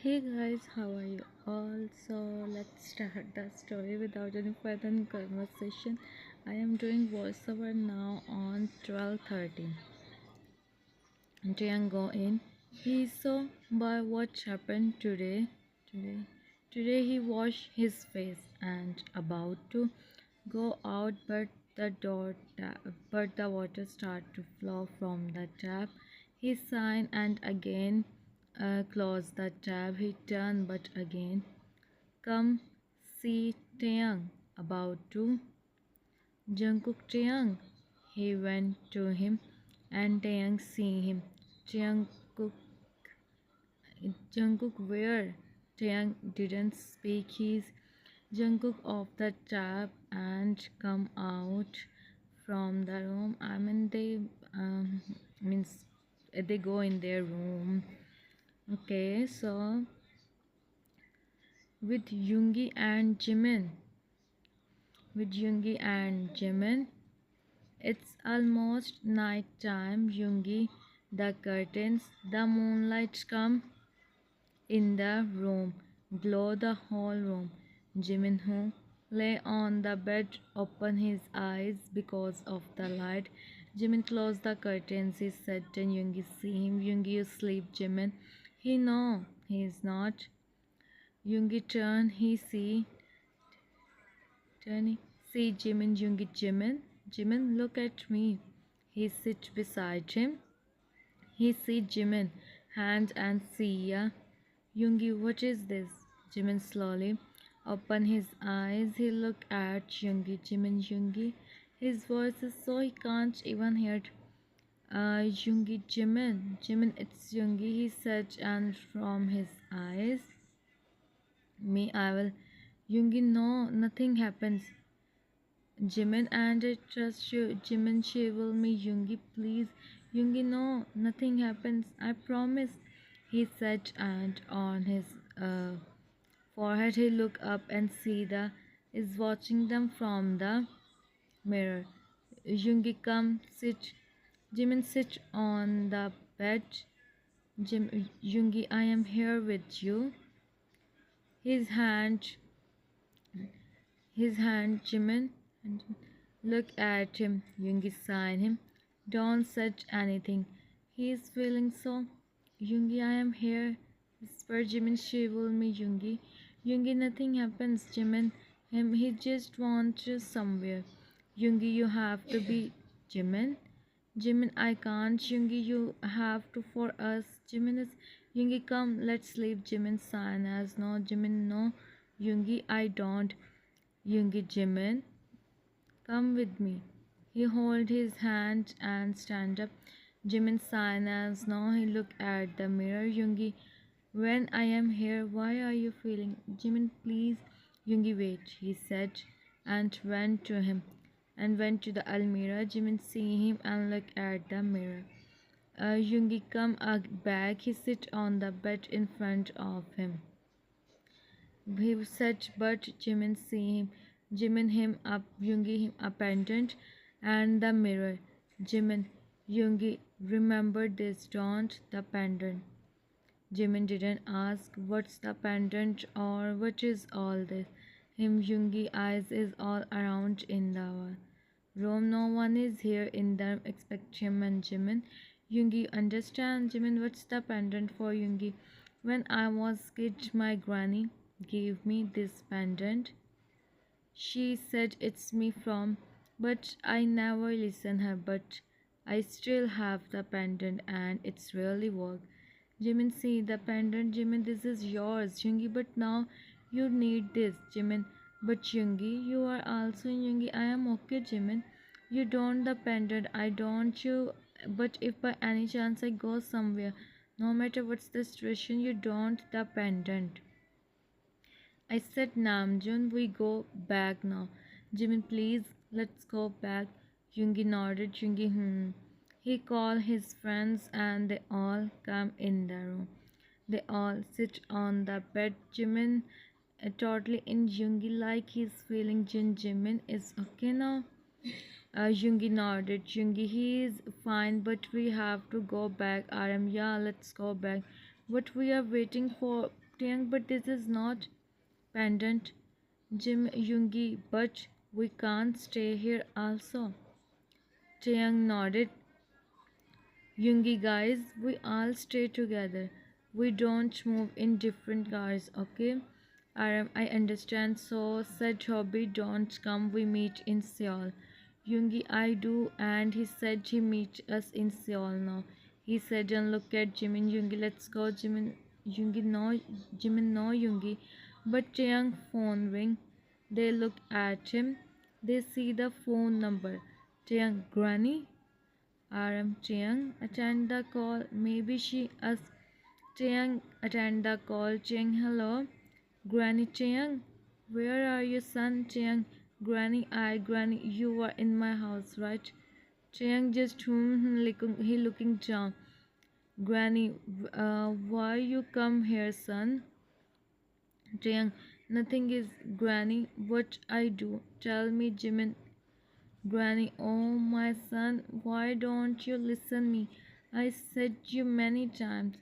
Hey guys, how are you all? So let's start the story without any further conversation. I am doing voiceover now on 12:30. Jian go in. He saw by what happened Today, today he washed his face and about to go out, but the water started to flow from the tap. He signed and again closed the tap. He turned, but again. Come see Taeyang. About to Jungkook Taeyang. He went to him, and Taeyang see him. Jungkook, Jungkook where? Taeyang didn't speak. He's Jungkook off the tap and come out from the room. I mean they means they go in their room. Okay, so with Yoongi and Jimin. With Yoongi and Jimin. It's almost night time. Yoongi, the curtains, the moonlight come in the room, glow the whole room. Jimin, who lay on the bed, opened his eyes because of the light. Jimin closed the curtains. He said, "And Yoongi, see him. Yoongi, you sleep, Jimin." He no, he is not. Yoongi turned. He see turning. See Jimin, Yoongi, Jimin. Jimin, look at me. He sit beside him. He see Jimin, hand and see ya. Yoongi, what is this? Jimin slowly opened his eyes. He looked at Yoongi. Jimin, Yoongi. His voice is so he can't even hear it. Yoongi, Jimin. Jimin, it's Yoongi, he said, and from his eyes. Me, I will. Yoongi, no, nothing happens. Jimin, and I trust you. Jimin, she will me. Yoongi, please. Yoongi, no, nothing happens. I promise. He said, and on his forehead he looked up and see the is watching them from the mirror. Yoongi, come sit. Jimin, sit on the bed. Yoongi, I am here with you. His hand Jimin, look at him. Yoongi sign him. Don't say anything. He is feeling so. Yoongi, I am here. Whisper Jimin, she will me, Yoongi. Yoongi, nothing happens, Jimin. He just wants you somewhere. Yoongi, you have to be Jimin. Jimin, I can't. Yoongi, you have to for us. Jimin is Yoongi, come, let's sleep. Jimin sign as no. Jimin, no. Yoongi, I don't. Yoongi, Jimin, come with me. He hold his hand and stand up. Jimin sign as no. He look at the mirror. Yoongi, when I am here, why are you feeling? Jimin, please. Yoongi, wait, he said, and went to him, and went to the Almira. Jimin see him and look at the mirror. Yoongi come back. He sit on the bed in front of him. He said, but Jimin see him. Jimin him up, Yoongi him a pendant and the mirror. Jimin, Yoongi, remember this, don't the pendant. Jimin didn't ask what's the pendant or what is all this. Him Yoongi eyes is all around in the room. No one is here in them except him and Jimin. Yoongi understand Jimin, what's the pendant for Yoongi? When I was kid, my granny gave me this pendant. She said it's me from, but I never listen her. But I still have the pendant and it's really work. Jimin, see the pendant. Jimin, this is yours, Yoongi. But now you need this, Jimin. But Yoongi, you are also Yoongi. I am okay, Jimin. You don't the pendant. I don't you. But if by any chance I go somewhere, no matter what's the situation, you don't the pendant. I said, Namjoon, we go back now. Jimin, please, let's go back. Yoongi nodded. Yoongi, He called his friends and they all come in the room. They all sit on the bed. Jimin totally in Yoongi like he's feeling Jimin is okay now. Yoongi nodded. Yoongi, he is fine, but we have to go back. RM, yeah, let's go back. What we are waiting for? Taeyang, but this is not pendant. Jim Yoongi, but we can't stay here also. Taeyang nodded. Yoongi guys, we all stay together. We don't move in different cars, okay? I understand, so said Hobby, don't come, we meet in Seoul. Yoongi, I do, and he said he meet us in Seoul now. He said, and look at Jimin, Yoongi, let's go, Jimin, Yoongi, no, Jimin, no, Yoongi. But Taeyang phone ring. They look at him. They see the phone number. Taeyang, Granny? RM Chiang, attend the call. Maybe she us Chiang, attend the call. Chiang, hello. Granny Chiang, where are you, son? Chiang, Granny, you are in my house, right? Chiang just he looking down. Granny, why you come here, son? Chiang, nothing is Granny. What I do? Tell me, Jimin. Granny, oh my son, why don't you listen me? I said you many times.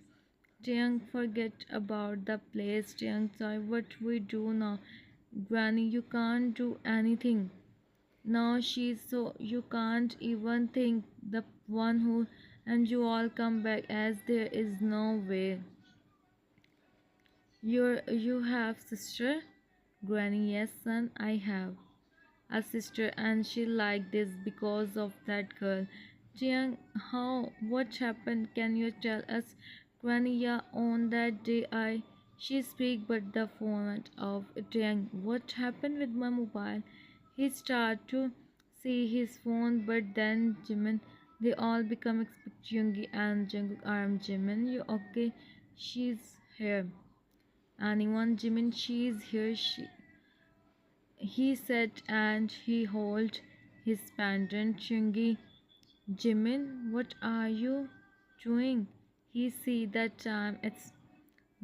Jiang, forget about the place. Jiang, sorry, what we do now? Granny, you can't do anything. Now she's so you can't even think the one who and you all come back as there is no way. You have sister? Granny, yes son, I have a sister and she like this because of that girl. Jiang, how? What happened? Can you tell us? Granny, yeah, on that day she speak but the phone went off. Jiang, what happened with my mobile? He start to see his phone but then Jimin, they all become expect Yoongi and Jungkook arm Jimin, you okay? She's here. Anyone? Jimin, she's here. He said and he held his pendant. Chungi, Jimin, what are you doing? He see that time it's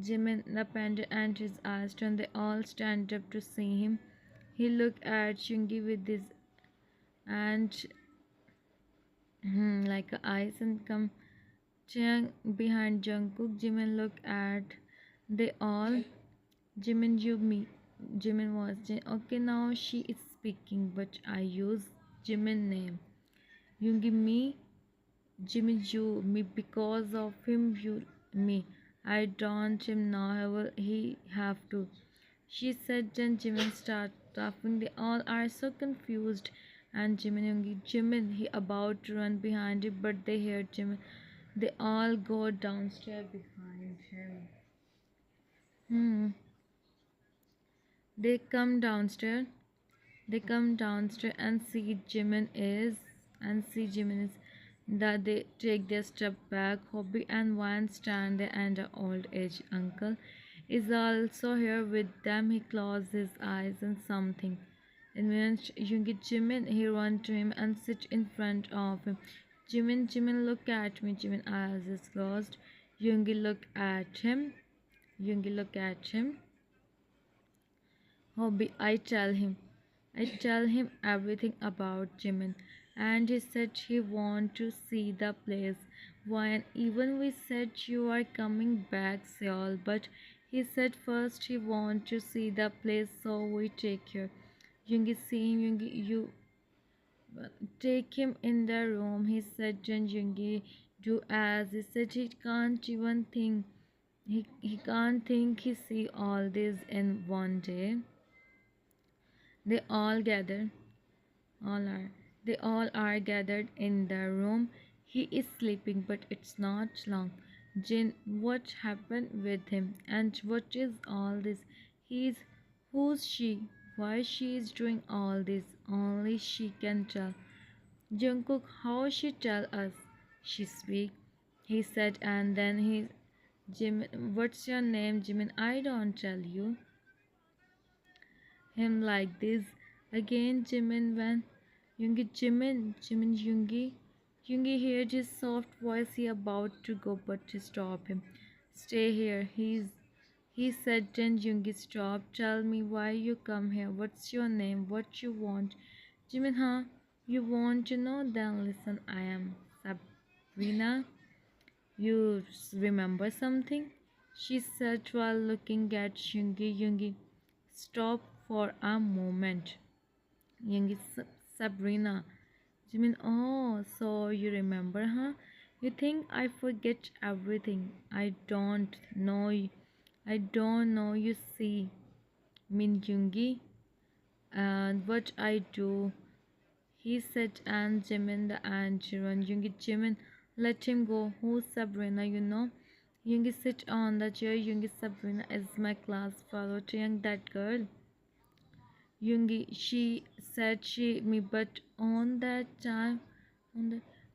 Jimin, the pendant and his eyes turn. They all stand up to see him. He look at Chungi with his and like eyes and come Chang behind Jungkook. Jimin look at they all. Jimin, you me. Jimin was okay. Now she is speaking, but I use Jimin name. You give me Jimin, you me because of him. You me. I don't him now. However, he have to. She said. Then Jimin start laughing. They all are so confused. And Jimin, he about to run behind it, but they hear Jimin. They all go downstairs behind him. Hmm. They come downstairs. They come downstairs and see Jimin is that they take their step back. Hobby and one stand there and an old age uncle is also here with them. He closes his eyes and something. And when you get Jimin, he run to him and sit in front of him. Jimin, look at me. Jimin eyes is closed. Yoongi look at him. Yoongi look at him. Hobby, I tell him everything about Jimin, and he said he want to see the place. Why? And even we said you are coming back, Seoul, but he said first he want to see the place, so we take here. Yoongi see him, Yoongi, you take him in the room. He said, Jen Yoongi, do as he said. He can't even think. He can't think he see all this in one day. They all gather, all are. They all are gathered in the room. He is sleeping, but it's not long. Jin, what happened with him? And what is all this? He's who's she? Why she is doing all this? Only she can tell. Jungkook, how she tell us? She speak. He said, and then he Jim, what's your name, Jimin? I don't tell you him like this. Again, Jimin when Jimin, Yoongi. Yoongi heard his soft voice. He about to go, but to stop him. Stay here. He said. Then Yoongi, stop. Tell me why you come here. What's your name? What you want? Jimin, huh? You want to know? Then listen. I am Sabrina. You remember something? she said while looking at Yoongi. Yoongi, stop for a moment. Yoongi, Sabrina. Jimin, oh, so you remember, huh? You think I forget everything. I don't know, you see. Min Yoongi, and what I do. He said, and Jimin the and Jiron. Yoongi, Jimin, let him go. Who's Sabrina, you know? Yoongi, sit on the chair. Yoongi, Sabrina is my class fellow. Young, that girl. Yoongi, she said she me, but on the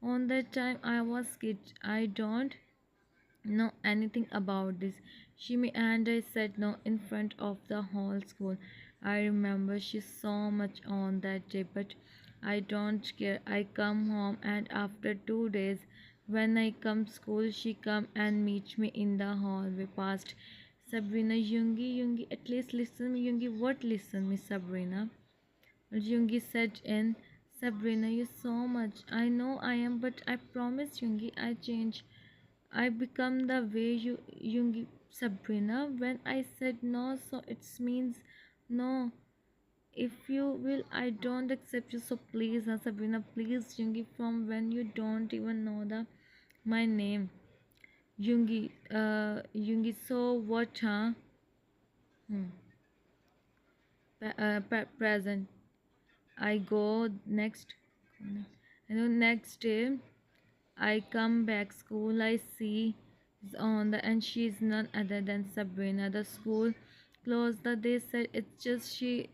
on that time I was kid. I don't know anything about this. She me and I said no in front of the whole school. I remember she so much on that day, but I don't care. I come home and after 2 days when I come school she come and meet me in the hallway past Sabrina. Yoongi, at least listen me. Yoongi, what listen me, Sabrina? Yoongi said in Sabrina, you so much. I know I am, but I promise Yoongi I change. I become the way you Yoongi Sabrina. When I said no, so it means no. If you will, I don't accept you. So please, Sabrina, please, Yoongi. From when you don't even know the my name, Yoongi. So what, huh? Hmm. Present. I go next. You know, next day I come back school. I see on the and she's none other than Sabrina. The school closed. They said it's just she.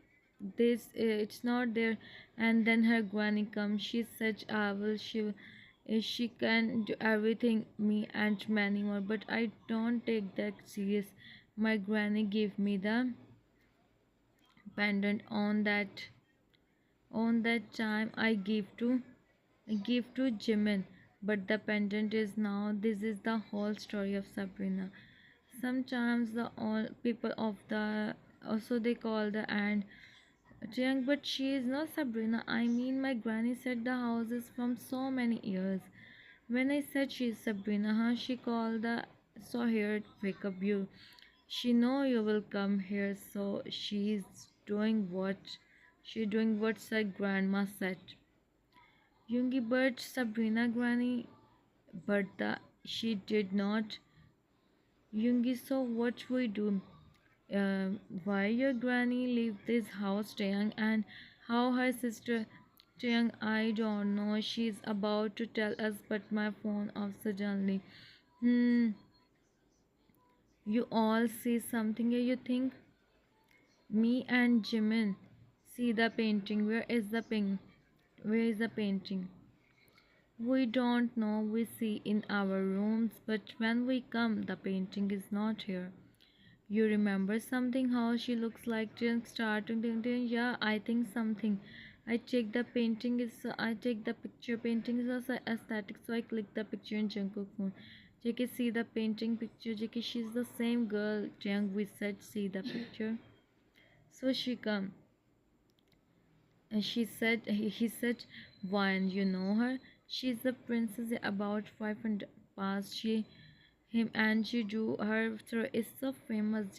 This it's not there. And then her granny comes. She said, "I will. She can do everything. Me and many more. But I don't take that serious. My granny gave me the pendant on that time I give to Jimin, but the pendant is now. This is the whole story of Sabrina. Sometimes the all people of the also they call the and Jiang, but she is not Sabrina. I mean, my granny said the house is from so many years. When I said she is Sabrina, huh? She called the so here wake up you. She know you will come here, so she's doing what her grandma said. Yoongi but Sabrina granny, but she did not. Yoongi, so what we do? Why your granny leave this house, Taeyang, and how her sister Taeyang? I don't know. She's about to tell us, but my phone off suddenly. Hmm. You all see something here. You think me and Jimin see the painting. Where is the ping? Where is the painting? We don't know. We see in our rooms, but when we come, the painting is not here. You remember something? How she looks like? Just starting to yeah, I think something. I check the painting is. I take the picture. Painting is also aesthetic, so I click the picture in Jungkook phone. JK see the painting picture. JK, she's the same girl. Jung, we said see the picture. So she come. And he said, "Wine, you know her? She's the princess about 500 past. Him and she do her story is so famous.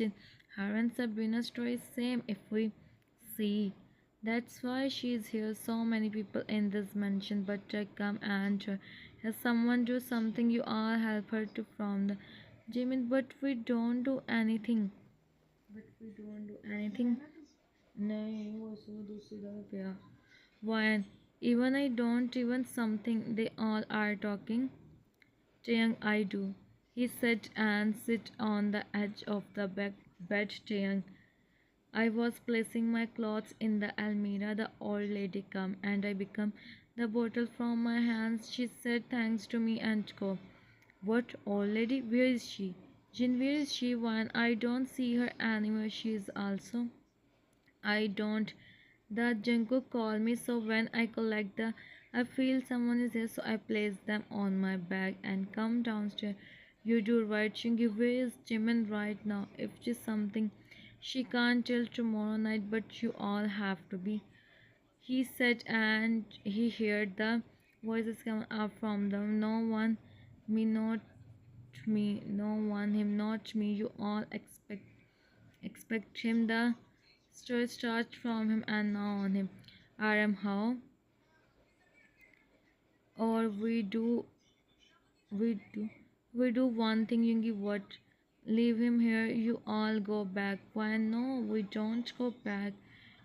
Her and Sabrina's story is same. If we see, that's why she's here. So many people in this mansion, but I come and has someone do something. You all help her to from the Jimin, but we don't do anything. But we don't do anything. नहीं वो सो दूसरी तरफ गया when even I don't even something they all are talking. Taeyang, I do. He said and sit on the edge of the bed. Taeyang, I was placing my clothes in the almirah. The old lady come and I become the bottle from my hands. She said thanks to me and go. What old lady? Where is she? Jin, where is she? When I don't see her anywhere. She is also. I don't. The Jungkook call me, so when I collect the, I feel someone is here, so I place them on my bag and come downstairs. You do right, Chingy. Where is Jimin right now? If she's something, she can't tell tomorrow night, but you all have to be. He said, and he heard the voices coming up from them. No one, me not me. No one, him, not me. You all expect him. The story starts from him and now on him. I am how, or we do, we do one thing. Yoongi, what? Leave him here. You all go back. Why no? We don't go back.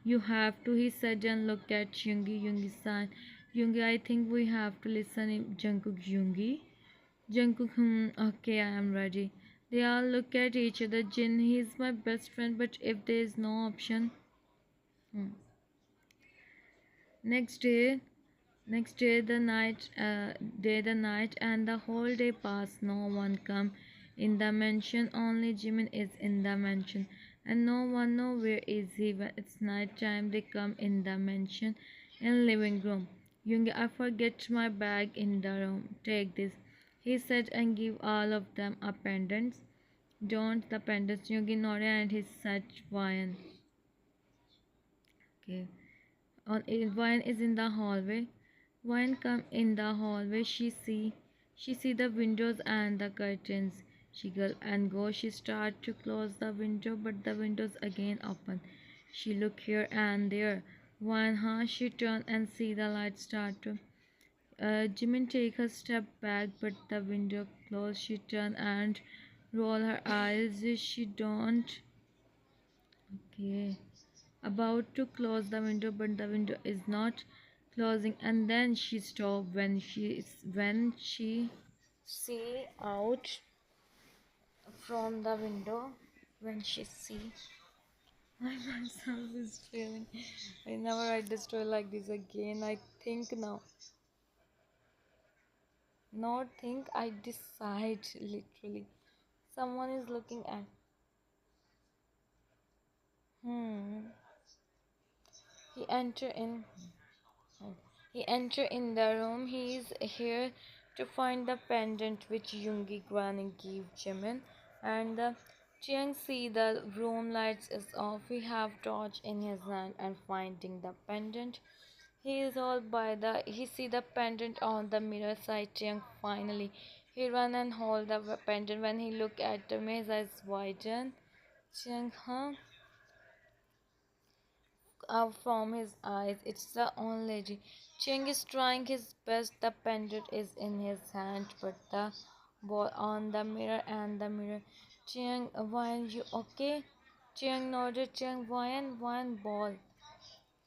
You have to, he said and looked at Yoongi. Yoongi sighed. Yoongi, I think we have to listen him. Jungkook, Yoongi. Jungkook, okay, I am ready. They all look at each other. Jin, he's my best friend, but if there is no option. Hmm. Next day, the night, and the whole day passed. No one come in the mansion. Only Jimin is in the mansion, and no one know where is he. When it's night time, they come in the mansion, in living room. Yoongi, I forget my bag in the room. Take this, he said, and give all of them a pendants. Don't the pendants? Yoongi nodded, and he said, "Wine." Okay. Wine is in the hallway. Wine come in the hallway. She see the windows and the curtains. She go and go. She start to close the window, but the windows again open. She look here and there. Wine, huh? She turn and see the light start to. Jimin take a step back, but the window closed. She turn and roll her eyes. She don't. Okay, about to close the window, but the window is not closing, and then she stopped when she see out from the window. When she see, I myself is feeling, I never write the story like this again. I think now, not think, I decide. Literally, someone is looking at. Hmm. He enter in. He enters in the room. He is here to find the pendant which Yoongi Granny gave Jimin. And Chiang see the room lights is off. He have torch in his hand and finding the pendant. He is all by the. He see the pendant on the mirror side. Chiang finally. He run and hold the pendant. When he look at the mirror, his eyes widen. Chiang, huh? Out from his eyes. It's the old lady. Cheng is trying his best. The pendant is in his hand, but the ball on the mirror and the mirror. Cheng, why you okay? Cheng nodded. Cheng, why ball?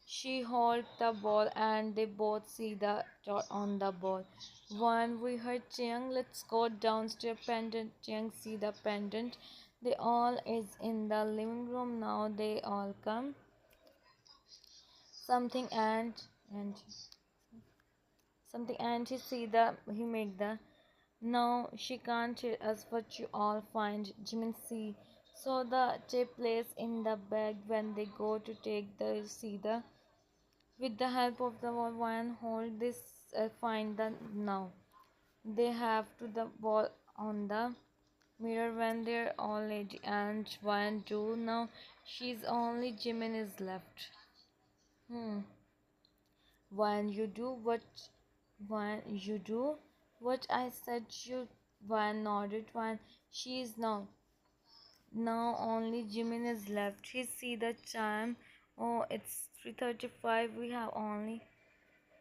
She held the ball and they both see the dot on the ball. When we heard Chiang, let's go downstairs pendant. Chiang see the pendant. They all is in the living room now. They all come something and something and he make the no she can't hear us but you all find Jimin see so the tape plays in the bag when they go to take the see the with the help of the one hold this find the now they have to the ball on the mirror when they're all lady and one do now she's only Jimin is left. Hmm. When you do what I said you Van nodded when she is now only Jimin is left. He see the time. Oh, it's 3:35. We have only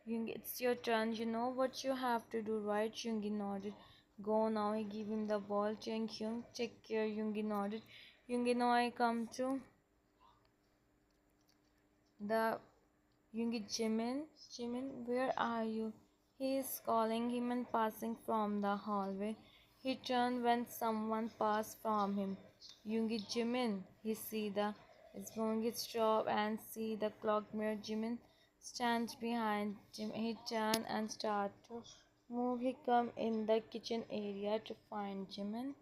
Yoongi, it's your turn. You know what you have to do, right? Yoongi nodded. Go now. He give him the ball. Cheng Hyung, take care. Yoongi nodded. Yoongi, now I come to the Yoongi Jimin, where are you? He is calling him and passing from the hallway. He turned when someone passed from him. Yoongi Jimin, he see the is going to stop and see the clock mirror. Jimin stands behind him. He turn and start to move. He come in the kitchen area to find Jimin.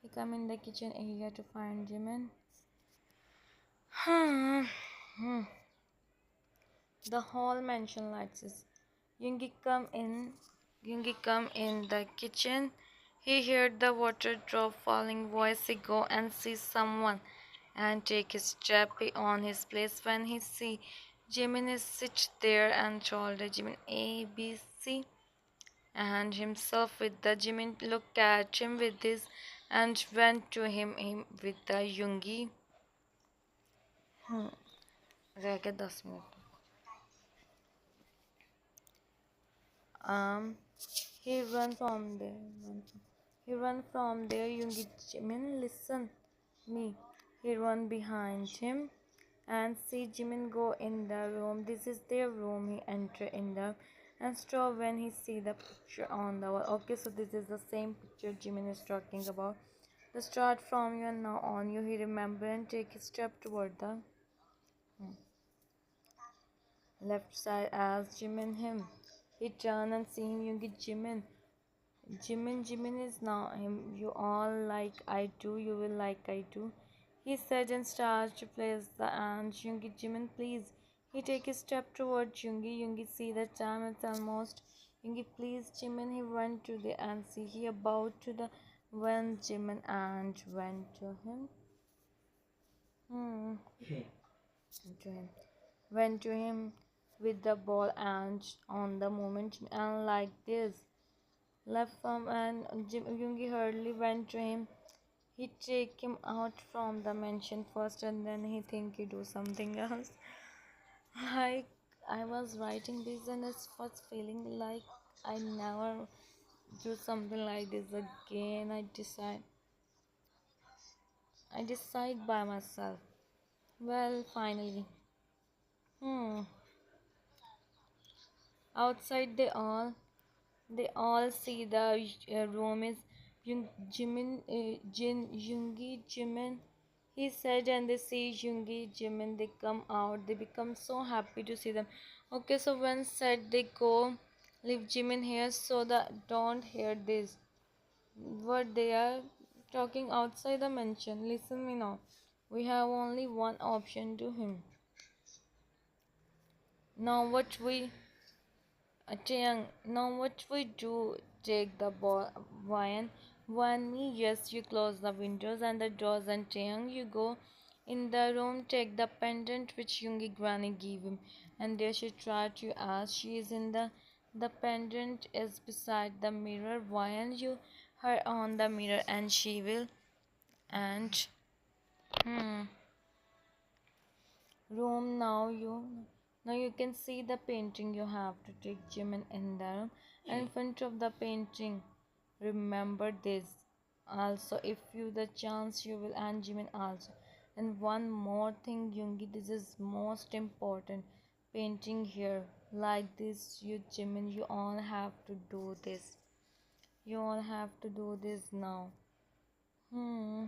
He come in the kitchen area to find Jimin. The whole mansion lights is. Yoongi come in. Yoongi come in the kitchen. He heard the water drop falling. Voice he go and see someone and take his chappy on his place. When he see Jimin is sit there and shoulder Jimin A B C and himself with the Jimin looked at him with this and went to him with the Yoongi. रह गए 10 minute. Um, he ran from there. He ran from there. Yoongi Jimin, listen me. He ran behind him and see Jimin go in the room. This is their room. He entered in the and stop when he see the picture on the wall. Okay, so this is the same picture Jimin is talking about. The start from you and now on you. He remember and take a step toward the left side as Jimin him. He turned and seen Yoongi Jimin. Jimin is now him. You all like I do. You will like I do. He said and started to place the and Yoongi Jimin, please. He take a step toward Yoongi. Yoongi see the time it's almost. Yoongi, please, Jimin. He went to the and see. He about to the when Jimin and went to him. Hmm. To him. Went to him with the ball and on the moment and like this. Left from and Yoongi hurriedly went to him. He take him out from the mansion first and then he think he do something else. Like I was writing this and I was feeling like I never do something like this again. I decide by myself. Well, finally. Hmm. Outside they all see the room is Yoongi Jimin. He said, and they see Yoongi Jimin. They come out. They become so happy to see them. Okay, so when said they go, leave Jimin here so that don't hear this. What they are talking outside the mansion. Listen me now. We have only one option to him. Now what we Taeyang, now what we do? Take the ball, Ryan. One me, yes, you close the windows and the doors, and Taeyang, you go in the room, take the pendant which Yoongi Granny gave him, and there she tried to ask. She is in the pendant is beside the mirror. Ryan, you her on the mirror, and she will and hmm. Room now you can see the painting. You have to take Jimin in there and in front of the painting. Remember this. Also, if you the chance, you will and Jimin also. And one more thing, Yoongi, this is most important. Painting here like this, you Jimin, you all have to do this. You all have to do this now. Hmm.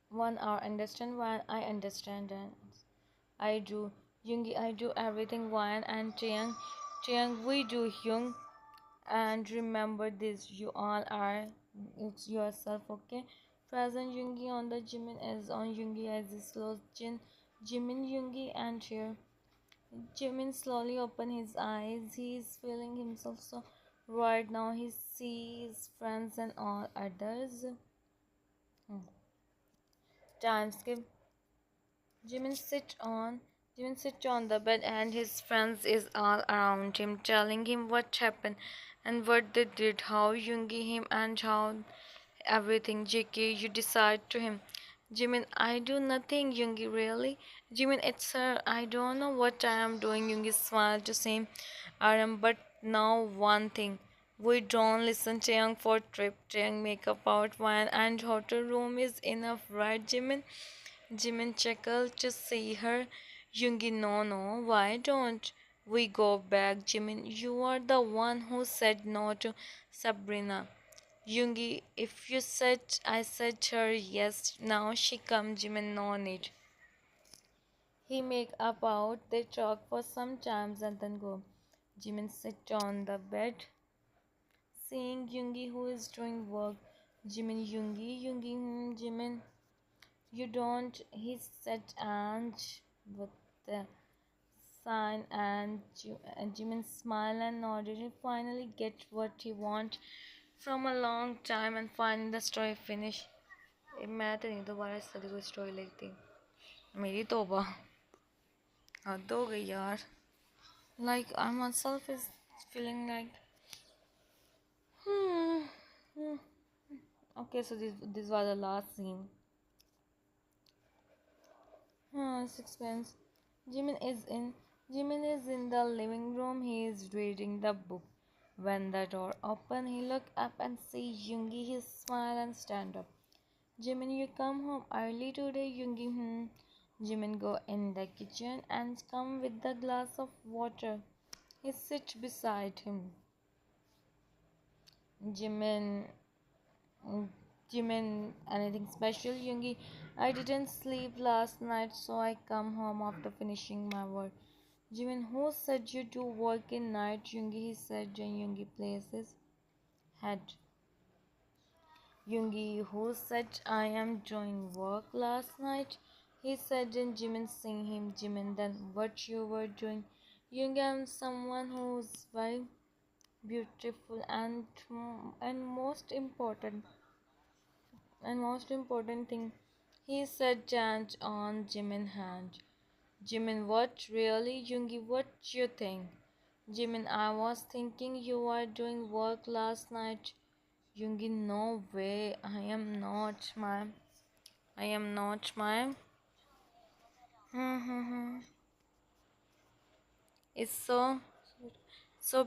1 hour understand why I understand and I do. Yoongi, I do everything one and Triang, we do Young. And remember this, you all are it's yourself, okay? Present Yoongi on the Jimin is on Yoongi as he slows Jimin Yoongi and here. Jimin slowly open his eyes. He is feeling himself so right now. He sees friends and all others. Hmm. Time skip. Jimin sit on Jimin sit on the bed and his friends is all around him telling him what happened and what they did, how Yoongi him and how everything. JK, you decide to him. Jimin, I do nothing, Yoongi, really? Jimin, it's her. I don't know what I am doing. Yoongi smiled to same Aram, but now one thing. We don't listen to Young for trip. Young makeup out wine and hotel room is enough, right, Jimin? Jimin chuckled to see her. Yoongi, no, no, why don't we go back? Jimin, you are the one who said no to Sabrina. Yoongi, if you said I said her yes, now she come, Jimin, no need. He make up out, they talk for some times and then go. Jimin sit on the bed, seeing Yoongi who is doing work. Yoongi, Jimin. You don't, he said, and with the sign and Jimin smiled and nodded. He finally get what he want from a long time and finally the story finished. मैं तो नहीं दोबारा इस तरह कोई story लिखती मेरी तौबा हद हो गई यार Like I myself is feeling like hmm, hmm. Okay, so this was the last scene. Suspense. Jimin is in Jimin is in the living room. He is reading the book. When the door opened, he looked up and see Yoongi. He smiled and stand up. Jimin, you come home early today, Yoongi. Jimin go in the kitchen and come with the glass of water. He sit beside him. Jimin, Jimin, anything special, Yoongi? I didn't sleep last night, so I come home after finishing my work. Jimin, who said you do work in night? Yoongi, he said, and Yoongi places his head. Yoongi, who said I am doing work last night? He said, and Jimin sing him. Jimin, then what you were doing? Yoongi, I'm someone who's very beautiful and most important thing. He said, chant on Jimin hand. Jimin, what really? Yoongi, what you think? Jimin, I was thinking you were doing work last night. Yoongi, no way. I am not, ma'am. I am not, ma'am. It's so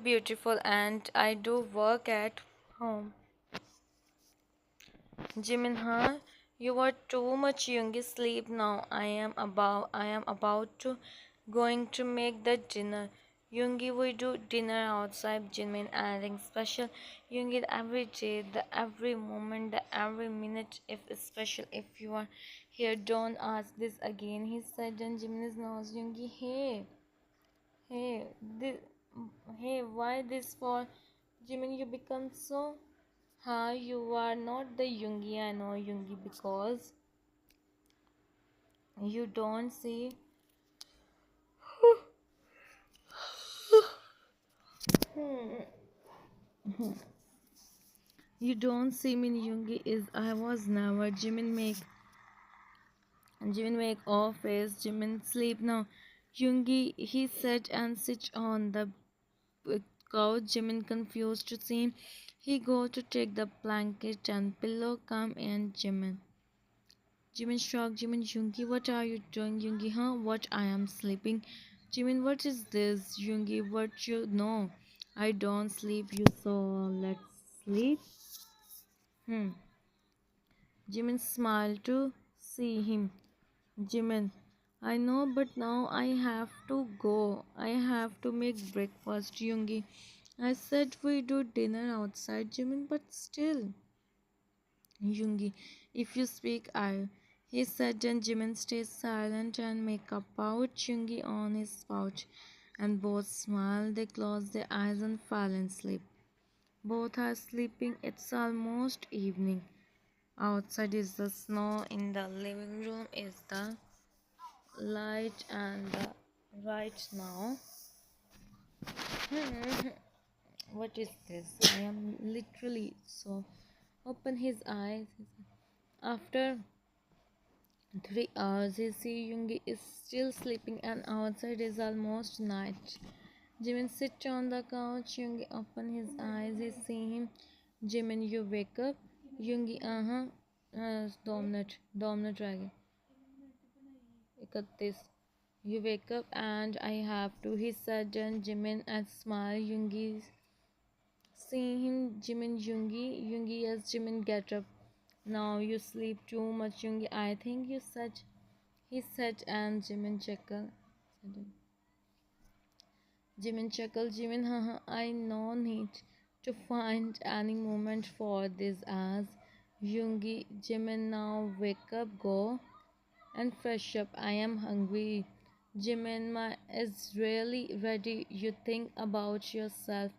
beautiful, and I do work at home. Jimin, huh? You are too much young. Sleep now. I am about to going to make the dinner. Yoongi, we do dinner outside. Jimin, anything special? Yoongi, every day, the every moment, the every minute, if it's special. If you are here, don't ask this again. He said, and Jimin is nose. Yoongi, hey, this, hey, why this for? Jimin, you become so. Huh, you are not the Yoongi. I know Yoongi because you don't see. You don't see me. Yoongi is. I was never. Jimin make off face. Jimin sleep now. Yoongi he sat and sit on the couch. Jimin confused to see him. He go to take the blanket and pillow. Come in, Jimin. Jimin shocked. Jimin, Yoongi, what are you doing? Yoongi, huh? What? I am sleeping. Jimin, what is this? Yoongi, what you know? I don't sleep, you so let's sleep. Hmm. Jimin smiled to see him. Jimin, I know, but now I have to go. I have to make breakfast, Yoongi. I said we do dinner outside, Jimin, but still. Yoongi, if you speak, I. He said, and Jimin stayed silent and make a pouch, Yoongi on his pouch. And both smiled, they closed their eyes and fell in sleep. Both are sleeping, it's almost evening. Outside is the snow, in the living room is the light, and right now. What is this? I am literally so. Open his eyes. After 3 hours, he see Yoongi is still sleeping and outside is almost night. Jimin sits on the couch. Yoongi open his eyes. He see him. Jimin, you wake up. Yoongi, 2 minute रह गए 31. You wake up and I have to. He said, and Jimin and smile. Yoongi see him. Jimin, Yoongi, yes, Jimin, get up. Now you sleep too much, Yoongi. I think you said. He said, and Jimin chuckled. Jimin, haha, I no need to find any moment for this as Yoongi. Jimin, now wake up, go and fresh up. I am hungry. Jimin, my is really ready. You think about yourself.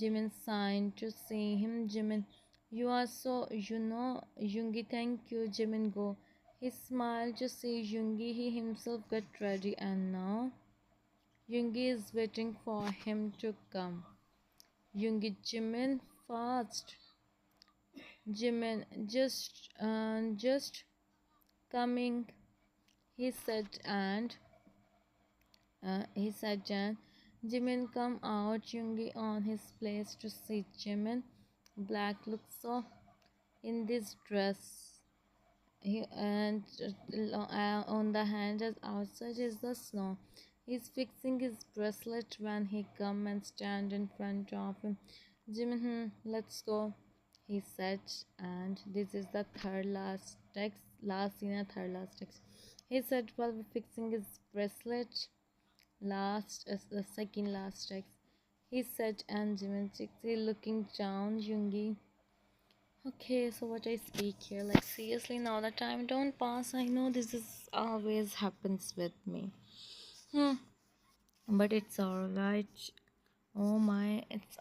Jimin signed to see him. Jimin, you are so, Yoongi, thank you. Jimin, go. He smiled to see Yoongi. He himself got ready, and now Yoongi is waiting for him to come. Yoongi, Jimin, fast. Jimin, just coming. He said, and he said, Jan, Jimin come out, Yoongi on his place to see Jimin. Black looks so in this dress. On the hand as outside is the snow. He's fixing his bracelet when he come and stand in front of him. Jimin, let's go, he said, and this is the third last text, last scene, third last text. He said while fixing his bracelet. Last is the second last text. He said, and Jimin looking down, Yoongi. Okay, so what I speak here, like seriously, now the time don't pass. I know this is always happens with me. Hmm. But it's alright. Oh my, it's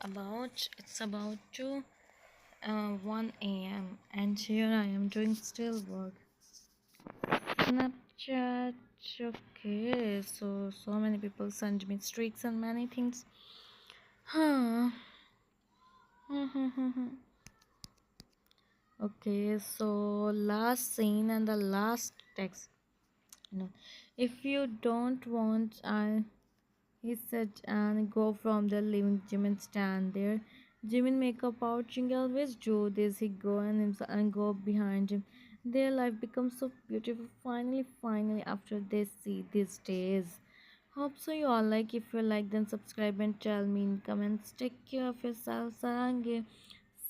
about to 1 a.m. and here I am doing still work. Snapchat. Okay, so many people send me streaks and many things. Huh. Okay, so last scene and the last text. No, if you don't want, he said, and go from the living Jimin stand there. Jimin make a pouching always do this. He go and go behind him. Their life becomes so beautiful. Finally, after they see these days. Hope so you all like. If you like, then subscribe and tell me in comments. Take care of yourselves. Sarangi.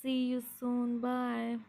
See you soon. Bye.